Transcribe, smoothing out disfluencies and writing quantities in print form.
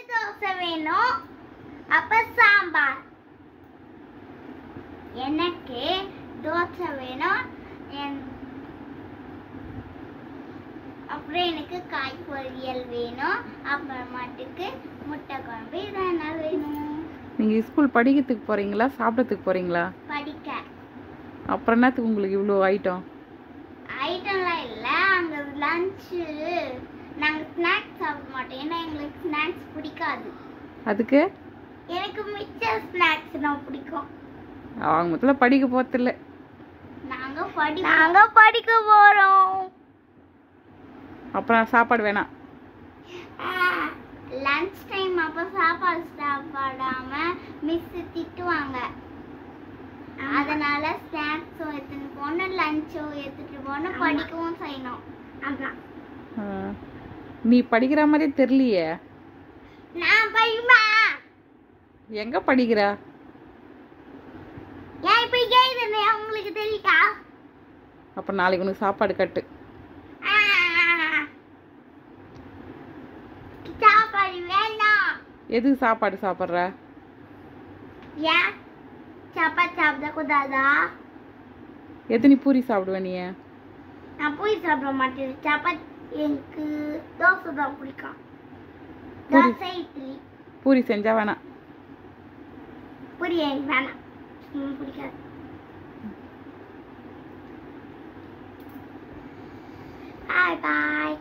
தோசை வேணும். அப்ப சாம்பார். எனக்கு தோசை வேணும். அப்புறம் எனக்கு காய் பொரியல் வேணும். அப்புறமாட்டுக்கு முட்டை குழம்பு. இதான் என்ன வேணும்? நீங்க ஸ்கூல் படிக்கிறதுக்கு போறீங்களா சாப்பிடறதுக்கு போறீங்களா? படிக்க. அப்புறம் என்னத்துக்கு உங்களுக்கு இவ்வளோ ஐட்டம்? ஐட்டம்லாம் இல்லை, அங்கே லஞ்சு. நாங்கள் ஸ்நாக்ஸ் சாப்பிட மாட்டோம், ஏன்னா எங்களுக்கு ஸ்நாக்ஸ் பிடிக்காது. அதுக்கு எனக்கு மிச்ச ஸ்நாக்ஸ் தான் பிடிக்கும். அவங்க மொத்தத்தில் படிக்க போகிறதில்ல. நாங்கள் படிக்க போகிறோம். அப்புறம் சாப்பாடு வேணாம். லஞ்ச் டைம் அப்போ சாப்பாடு சாப்பிடாம மிஸ் திட்டுவாங்க. அதனால ஸ்நாக்ஸும் எடுத்துட்டு போகணும், லஞ்சும் எடுத்துட்டு போகணும், படிக்கவும் செய்யணும். அதான். நீ படிக்கிற மாதிரி தெரியலையே. நான் படிப்பேன். எங்க படிக்கிற? ஏன் இப்ப கேக்குறீங்க? உங்களுக்கு தெரியல? அப்ப நாளைக்கு உனக்கு சாப்பாடு கட்டு. சாப்பாடு வேண்டாம். எதுக்கு சாப்பாடு சாப்பிட்ற? ஏன் சப்பாத்தி சாப்பிட கூடாதா? எத்தனை பூரி சாப்பிடுவ நீ? நான் பூரி சாப்பிட மாட்டேன். சப்பாத்தி எனக்கு தோசை தான் பிடிக்கும். தோசை இட்லி. பூரி செஞ்சா வேணாம். பூரி எனக்கு வேணாம், பிடிக்காது. பாய் பாய்.